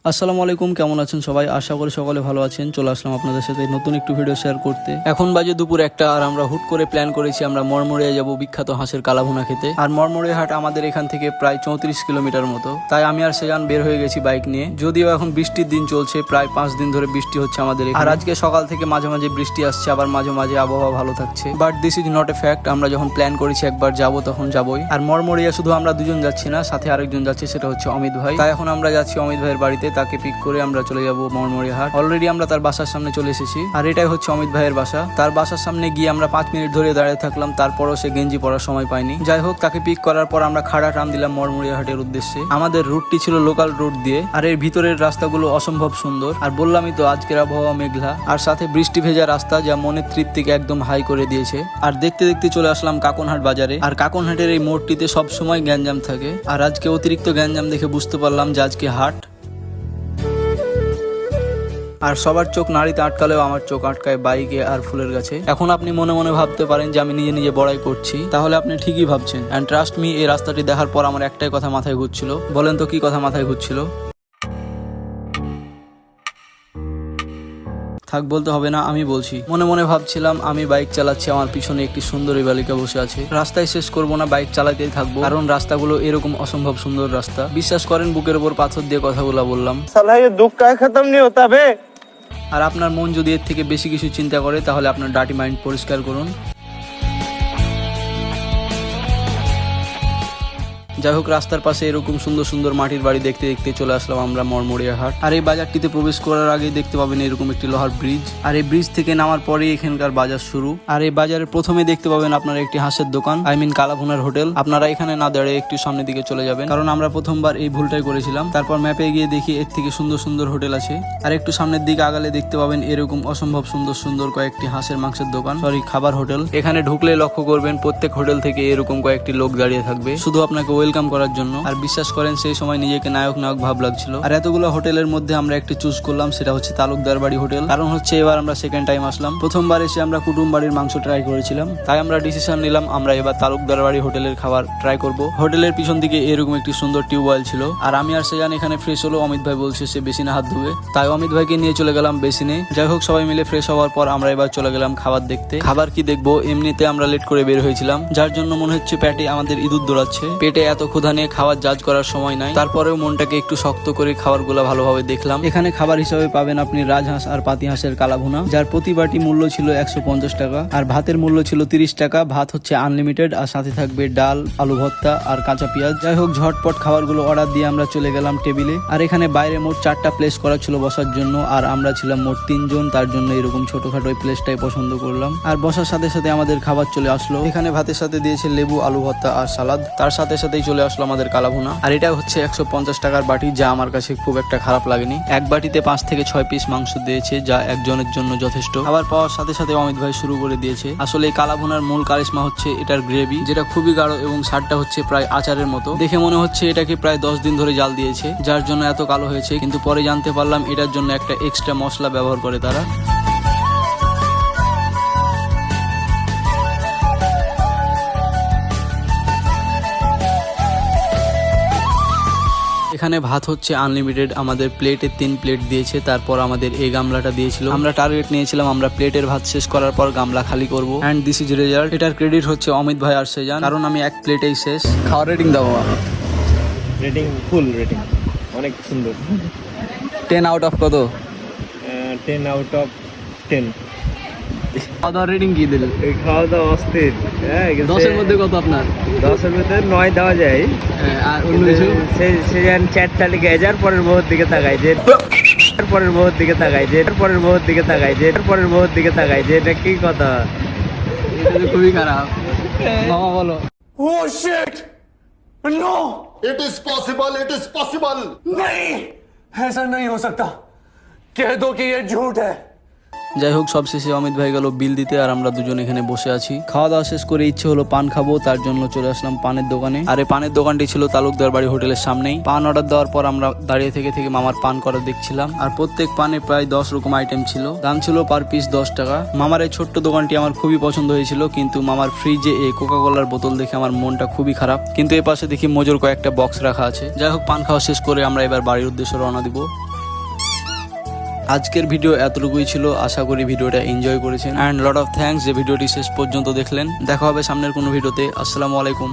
আসসালামু আলাইকুম, কেমন আছেন সবাই? আশা করি সকলে ভালো আছেন। চলে আসলাম আপনাদের সাথে নতুন একটু ভিডিও শেয়ার করতে। এখন বাজে দুপুর 1টা আর আমরা হুট করে প্ল্যান করেছি আমরা মরমরিয়া যাব বিখ্যাত হাঁসের কালাভুনা খেতে। আর মরমরিয়া হাট আমাদের এখান থেকে প্রায় 34 কিলোমিটার মতো। তাই আমি আর সেজান বের হয়ে গেছি বাইক নিয়ে। যদিও এখন বৃষ্টির দিন চলছে, প্রায় 5 দিন ধরে বৃষ্টি হচ্ছে আমাদের এখানে। আর আজকে সকাল থেকে মাঝে মাঝে বৃষ্টি আসছে, আবার মাঝে মাঝে আবহাওয়া ভালো থাকছে। But this is not a fact. আমরা যখন প্ল্যান করেছি একবার যাব তখন যাবই। আর মরমরিয়া শুধু আমরা দুজন যাচ্ছি না, সাথে আরেকজন যাচ্ছে, সেটা হচ্ছে অমিত ভাই। তাই এখন আমরা যাচ্ছি অমিত ভাইয়ের বাড়িতে, তাকে পিক করে আমরা চলে যাবো মরমরিয়া হাট। অলরেডি আমরা তার বাসার সামনে চলে এসেছি। আর এটাই হচ্ছে অমিত ভাইয়ের বাসা। তার বাসার সামনে গিয়ে আমরা 5 মিনিট ধরে দাঁড়িয়ে থাকলাম, তারপরও সে গেঞ্জি পরার সময় পায়নি। যাই হোক, তাকে পিক করার পর আমরা খাড়া টান দিলাম মরমরিয়া হাটের উদ্দেশ্যে। আমাদের রুটটি ছিল লোকাল রুট দিয়ে। আর এর ভিতরের রাস্তাগুলো অসম্ভব সুন্দর। আর বললামই তো, আজকের আবহাওয়া মেঘলা আর সাথে বৃষ্টি ভেজা রাস্তা, যা মনের তৃপ্তিকে একদম হাই করে দিয়েছে। আর দেখতে দেখতে চলে আসলাম কাকনহাট বাজারে। আর কাকনহাটের এই মোড়টিতে সব সময় গ্যাঞ্জাম থাকে। আর আজকে অতিরিক্ত গ্যাঞ্জাম দেখে বুঝতে পারলাম যে আজকে হাট। আর সবার চোখ নাড়িতে আটকালেও আমার চোখ আটকায় বাইকে আর ফুলের গাছে। এখন আপনি মনে মনে ভাবতে পারেন যে আমি নিজে নিজে বড়াই করছি, তাহলে আপনি ঠিকই ভাবছেন। অ্যান্ড ট্রাস্ট মি, এই রাস্তাটি দেখার পর আমার একটাই কথা মাথায় ঘুরছিল। বলেন তো কি কথা মাথায় ঘুরছিল? থাক, বলতে হবে না, আমি বলছি। মনে মনে ভাবছিলাম আমি বাইক চালাচ্ছি, আমার পিছনে একটি সুন্দরী বালিকা বসে আছে। রাস্তায় শেষ করবো না, বাইক চালাতেই থাকবো, কারণ রাস্তাগুলো এরকম অসম্ভব সুন্দর রাস্তা। বিশ্বাস করেন, বুকের উপর পাথর দিয়ে কথাগুলো বললাম। साला ये दुख का खत्म नहीं होता बे। আর আপনার মন যদি এর থেকে বেশি কিছু চিন্তা করে, তাহলে আপনার ডার্টি মাইন্ড পরিষ্কার করুন। যাই হোক, রাস্তার পাশে এরকম সুন্দর সুন্দর মাটির বাড়ি দেখতে দেখতে চলে আসলাম আমরা মরমরিয়া হাট। আর এই বাজারটিতে প্রবেশ করার আগে দেখতে পাবেন এরকম একটি লোহার ব্রিজ। আর এই ব্রিজ থেকে নামার পরে এখানকার বাজার শুরু। আর এই বাজারের প্রথমে দেখতে পাবেন আপনারা একটি হাঁসের দোকান, কালাভুনার হোটেল। আপনারা এখানে না দাঁড়িয়ে একটু সামনের দিকে চলে যাবেন, কারণ আমরা প্রথমবার এই ভুলটাই করেছিলাম। তারপর ম্যাপে গিয়ে দেখি এর থেকে সুন্দর সুন্দর হোটেল আছে। আর একটু সামনের দিকে আগালে দেখতে পাবেন এরকম অসম্ভব সুন্দর সুন্দর কয়েকটি হাঁসের মাংসের দোকান, খাবার হোটেল। এখানে ঢুকলে লক্ষ্য করবেন প্রত্যেক হোটেল থেকে এরকম কয়েকটি লোক দাঁড়িয়ে থাকবে, শুধু আপনাকে ওয়েলকাম করার জন্য। আর বিশ্বাস করেন, সেই সময় নিজেকে নায়ক নায়ক ভাব লাগছিল। আর এতগুলো হোটেলের মধ্যে আমরা একটি চুজ করলাম, সেটা হচ্ছে তালুকদার বাড়ি হোটেল। কারণ হচ্ছে এবার আমরা সেকেন্ড টাইম আসলাম। প্রথমবার এসে আমরা কুটুম বাড়ির মাংস ট্রাই করেছিলাম, তাই আমরা ডিসিশন নিলাম আমরা এবার তালুকদার বাড়ি হোটেলের খাবার ট্রাই করব। হোটেলের পিছন দিকে এরকম একটি সুন্দর টিউবওয়েল ছিল। আর আমি আর সেজান এখানে ফ্রেশ হলো। অমিত ভাই বলছে সে বেসিনে হাত ধুবে, তাই অমিত ভাইকে নিয়ে চলে গেলাম বেসিনে। যাই হোক, সবাই মিলে ফ্রেশ হওয়ার পর আমরা এবার চলে গেলাম খাবার দেখতে। খাবার কি দেখবো, এমনিতে আমরা লেট করে বের হয়েছিলাম, যার জন্য মনে হচ্ছে পেটে আমাদের ইঁদুর দৌড়াচ্ছে। পেটে এত ক্ষুধা নিয়ে খাবার জাজ করার সময় নাই। তারপরেও মনটাকে একটু শক্ত করে খাবারগুলো ভালোভাবে দেখলাম। এখানে খাবার হিসাবে পাবেন আপনি রাজহাঁস আর পাতি হাঁসের কালাভুনা, যার প্রতি বাটি মূল্য ছিল 150 টাকা। আর ভাতের মূল্য ছিল 30 টাকা। ভাত হচ্ছে আনলিমিটেড, আর সাথে থাকবে ডাল, আলু ভর্তা আর কাঁচা পেঁয়াজ। যাই হোক, ঝটপট খাবারগুলো অর্ডার দিয়ে আমরা চলে গেলাম টেবিলে। আর এখানে বাইরে মোট 4টা প্লেস করা ছিল বসার জন্য, আর আমরা ছিলাম মোট 3 জন। তার জন্য এরকম ছোটখাটো এই প্লেসটাই পছন্দ করলাম। আর বসার সাথে সাথে আমাদের খাবার চলে আসলো। এখানে ভাতের সাথে দিয়েছে লেবু, আলু ভর্তা আর সালাদ। তার সাথে সাথেই চলে আসলো আমাদের কালাভুনা। আর এটা হচ্ছে 150 টাকার বাটি, যা আমার কাছে খুব একটা খারাপ লাগেনি। এক বাটিতে 5 থেকে 6 পিস মাংস দিয়েছে, যা একজনের জন্য যথেষ্ট। খাবার পাওয়ার সাথে সাথে অমিত ভাই শুরু করে দিয়েছে। আসলে এই কালাভুনার মূল কারিশমা হচ্ছে এটার গ্রেভি, যেটা খুবই গাঢ় এবং স্বাদটা হচ্ছে প্রায় আচারের মতো। দেখে মনে হচ্ছে এটাকে প্রায় 10 দিন ধরে জাল দিয়েছে, যার জন্য এত কালো হয়েছে। কিন্তু পরে জানতে পারলাম এটার জন্য একটা এক্সট্রা মশলা ব্যবহার করে তারা। এখানে ভাত হচ্ছে আনলিমিটেড, আমাদের প্লেটে 3 প্লেট দিয়েছে। তারপর আমাদের এই গামলাটা দিয়েছিল। আমরা টার্গেট নিয়েছিলাম আমরা প্লেটের ভাত শেষ করার পর গামলা খালি করব। And this is result. এটার ক্রেডিট হচ্ছে অমিত ভাই আর সেজান, কারণ আমি এক প্লেটেই শেষ। খাওয়া রেটিং দাও। रेटिंग फुल रेटिंग অনেক সুন্দর। 10 আউট অফ কত? 10 আউট অফ 10। খাওয়া দাওয়ার রেটিং কি দিলেন? এই খাওয়া দাওয়া অস্থির। 10 এর মধ্যে কত আপনার? 10 এর মধ্যে 9 দেওয়া যায়। আর অন্য কিছু? সেজান চ্যাটটা লিখে এজার পরের বহুত দিকে তাকাই যে, পরের বহুত দিকে তাকাই যে, পরের বহুত দিকে তাকাই যে, পরের বহুত দিকে তাকাই যে, এটা কি কথা? এটা তো খুবই খারাপ। মামা বলো। Oh shit! No! It is possible, it is possible. नहीं ऐसा नहीं हो सकता कह दो कि ये झूठ है। যাই হোক, সবশেষে অমিত ভাই গেল বিল দিতে, আর আমরা দুজন এখানে বসে আছি। খাওয়া দাওয়া শেষ করে ইচ্ছে হলো পান খাবো, তার জন্য চলে আসলাম পানের দোকানে। আর এই পানের দোকানটি ছিল তালুকদার বাড়ি হোটেলের সামনেই। পান অর্ডার দেওয়ার পর আমরা দাঁড়িয়ে থেকে থেকে মামার পান করা দেখছিলাম। আর প্রত্যেক পানে প্রায় 10 রকম আইটেম ছিল, দাম ছিল পার পিস 10 টাকা। মামার এই ছোট্ট দোকানটি আমার খুবই পছন্দ হয়েছিল, কিন্তু মামার ফ্রিজে এই কোকা কোলার বোতল দেখে আমার মনটা খুবই খারাপ। কিন্তু এর পাশে দেখি মজুর কয়েকটা বক্স রাখা আছে। যাই হোক, পান খাওয়া শেষ করে আমরা এবার বাড়ির উদ্দেশ্যে রওনা দিব। আজকের ভিডিও এতটুকুই ছিল, আশা করি ভিডিওটা এনজয় করেছেন অ্যান্ড লট অফ থ্যাঙ্কস যে ভিডিওটি শেষ পর্যন্ত দেখলেন। দেখা হবে সামনের কোনো ভিডিওতে। আসসালামু আলাইকুম।